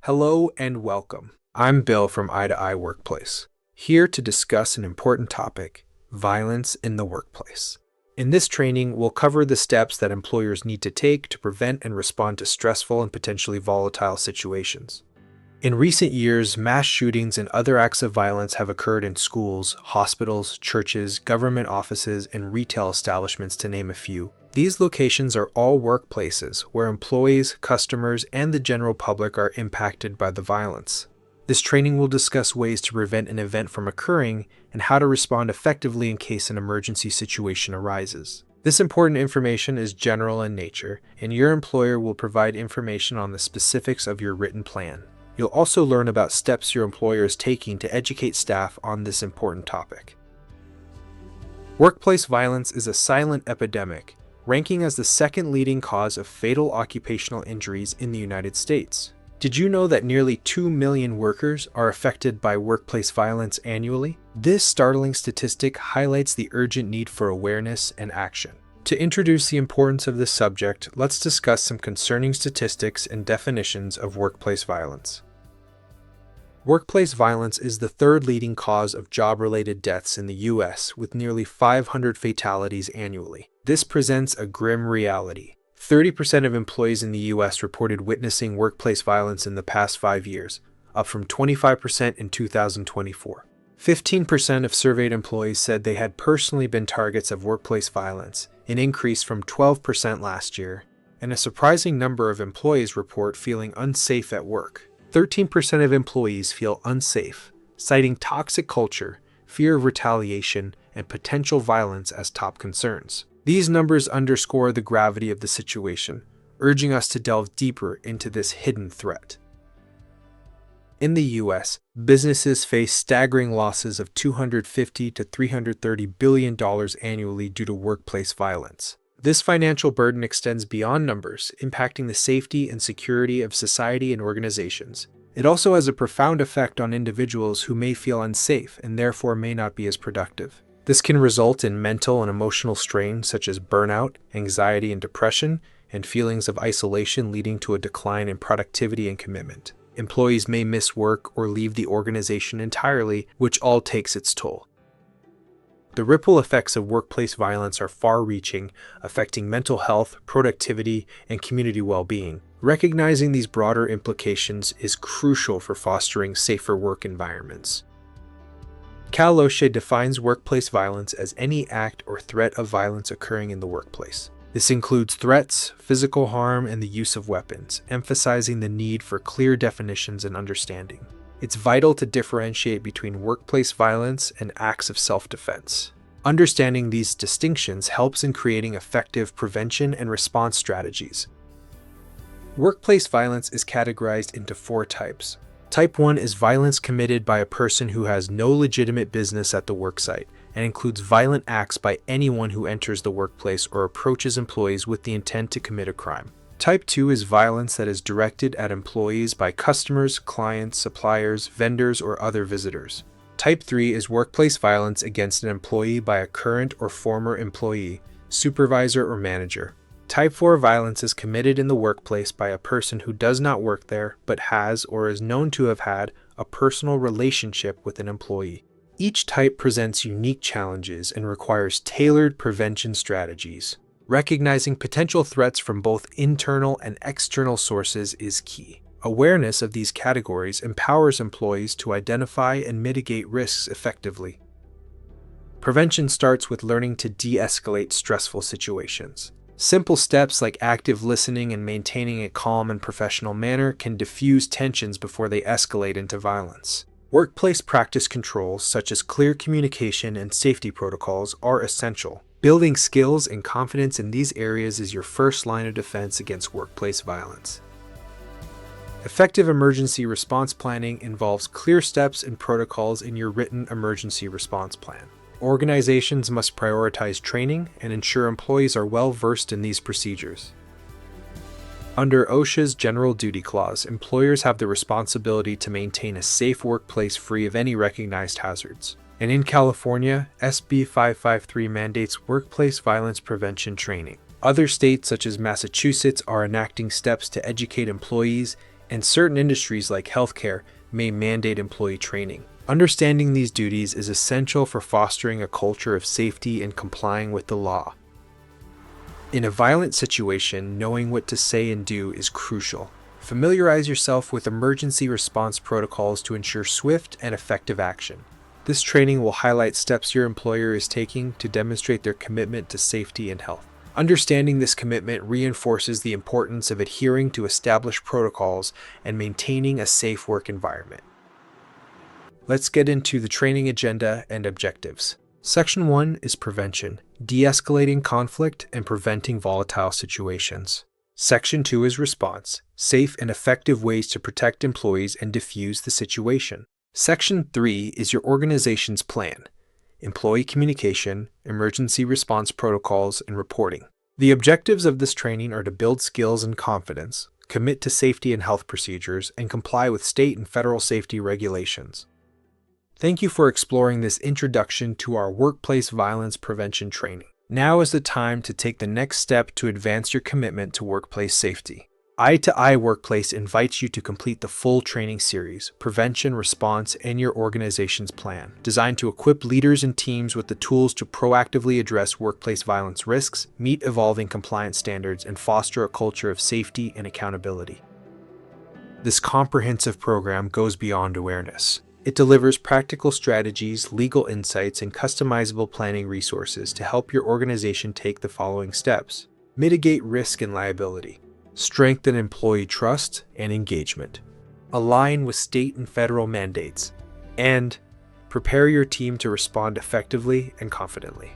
Hello and welcome. I'm Bill from Eye to Eye Workplace, here to discuss an important topic, violence in the workplace. In this training, we'll cover the steps that employers need to take to prevent and respond to stressful and potentially volatile situations. In recent years, mass shootings and other acts of violence have occurred in schools, hospitals, churches, government offices, and retail establishments, to name a few. These locations are all workplaces where employees, customers, and the general public are impacted by the violence. This training will discuss ways to prevent an event from occurring and how to respond effectively in case an emergency situation arises. This important information is general in nature, and your employer will provide information on the specifics of your written plan. You'll also learn about steps your employer is taking to educate staff on this important topic. Workplace violence is a silent epidemic, ranking as the second leading cause of fatal occupational injuries in the United States. Did you know that nearly 2 million workers are affected by workplace violence annually? This startling statistic highlights the urgent need for awareness and action. To introduce the importance of this subject, let's discuss some concerning statistics and definitions of workplace violence. Workplace violence is the third leading cause of job-related deaths in the U.S., with nearly 500 fatalities annually. This presents a grim reality. 30% of employees in the U.S. reported witnessing workplace violence in the past 5 years, up from 25% in 2024. 15% of surveyed employees said they had personally been targets of workplace violence, an increase from 12% last year, and a surprising number of employees report feeling unsafe at work. 13% of employees feel unsafe, citing toxic culture, fear of retaliation, and potential violence as top concerns. These numbers underscore the gravity of the situation, urging us to delve deeper into this hidden threat. In the U.S., businesses face staggering losses of $250 to $330 billion annually due to workplace violence. This financial burden extends beyond numbers, impacting the safety and security of society and organizations. It also has a profound effect on individuals who may feel unsafe and therefore may not be as productive. This can result in mental and emotional strain such as burnout, anxiety and depression, and feelings of isolation leading to a decline in productivity and commitment. Employees may miss work or leave the organization entirely, which all takes its toll. The ripple effects of workplace violence are far-reaching, affecting mental health, productivity, and community well-being. Recognizing these broader implications is crucial for fostering safer work environments. Cal-OSHA defines workplace violence as any act or threat of violence occurring in the workplace. This includes threats, physical harm, and the use of weapons, emphasizing the need for clear definitions and understanding. It's vital to differentiate between workplace violence and acts of self-defense. Understanding these distinctions helps in creating effective prevention and response strategies. Workplace violence is categorized into 4 types. Type 1 is violence committed by a person who has no legitimate business at the worksite and includes violent acts by anyone who enters the workplace or approaches employees with the intent to commit a crime. Type 2 is violence that is directed at employees by customers, clients, suppliers, vendors, or other visitors. Type 3 is workplace violence against an employee by a current or former employee, supervisor, or manager. Type 4 violence is committed in the workplace by a person who does not work there but has or is known to have had a personal relationship with an employee. Each type presents unique challenges and requires tailored prevention strategies. Recognizing potential threats from both internal and external sources is key. Awareness of these categories empowers employees to identify and mitigate risks effectively. Prevention starts with learning to de-escalate stressful situations. Simple steps like active listening and maintaining a calm and professional manner can diffuse tensions before they escalate into violence. Workplace practice controls, such as clear communication and safety protocols, are essential. Building skills and confidence in these areas is your first line of defense against workplace violence. Effective emergency response planning involves clear steps and protocols in your written emergency response plan. Organizations must prioritize training and ensure employees are well versed in these procedures. Under OSHA's General Duty Clause, employers have the responsibility to maintain a safe workplace free of any recognized hazards. And in California, SB553 mandates workplace violence prevention training. Other states, such as Massachusetts, are enacting steps to educate employees and certain industries like healthcare may mandate employee training. Understanding these duties is essential for fostering a culture of safety and complying with the law. In a violent situation, knowing what to say and do is crucial. Familiarize yourself with emergency response protocols to ensure swift and effective action. This training will highlight steps your employer is taking to demonstrate their commitment to safety and health. Understanding this commitment reinforces the importance of adhering to established protocols and maintaining a safe work environment. Let's get into the training agenda and objectives. Section 1 is prevention, de-escalating conflict and preventing volatile situations. Section 2 is response, safe and effective ways to protect employees and diffuse the situation. Section 3 is your organization's plan, employee communication, emergency response protocols, and reporting. The objectives of this training are to build skills and confidence, commit to safety and health procedures, and comply with state and federal safety regulations. Thank you for exploring this introduction to our workplace violence prevention training. Now is the time to take the next step to advance your commitment to workplace safety. Eye-to-Eye Workplace invites you to complete the full training series, Prevention, Response, and Your Organization's Plan, designed to equip leaders and teams with the tools to proactively address workplace violence risks, meet evolving compliance standards, and foster a culture of safety and accountability. This comprehensive program goes beyond awareness. It delivers practical strategies, legal insights, and customizable planning resources to help your organization take the following steps: mitigate risk and liability, strengthen employee trust and engagement, align with state and federal mandates, and prepare your team to respond effectively and confidently.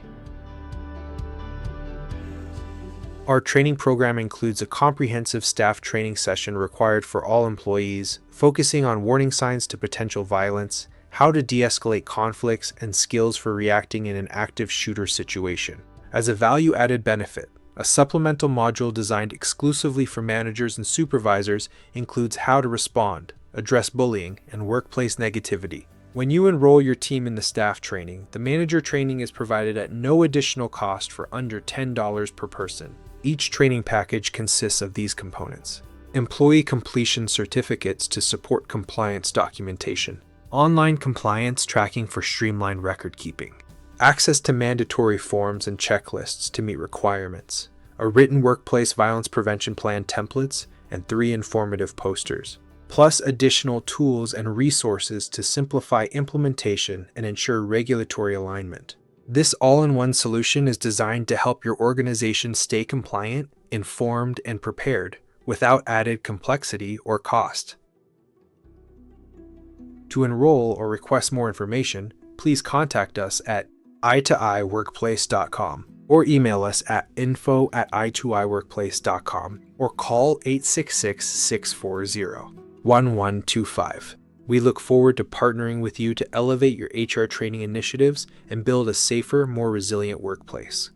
Our training program includes a comprehensive staff training session required for all employees, focusing on warning signs to potential violence, how to de-escalate conflicts, and skills for reacting in an active shooter situation. As a value-added benefit, a supplemental module designed exclusively for managers and supervisors includes how to respond, address bullying, and workplace negativity. When you enroll your team in the staff training, the manager training is provided at no additional cost for under $10 per person. Each training package consists of these components: employee completion certificates to support compliance documentation, online compliance tracking for streamlined record keeping, access to mandatory forms and checklists to meet requirements, a written workplace violence prevention plan templates, and 3 informative posters, plus additional tools and resources to simplify implementation and ensure regulatory alignment. This all-in-one solution is designed to help your organization stay compliant, informed, and prepared without added complexity or cost. To enroll or request more information, please contact us at eye2eyeworkplace.com or email us at info@eye2eyeworkplace.com or call 866-640-1125. We look forward to partnering with you to elevate your HR training initiatives and build a safer, more resilient workplace.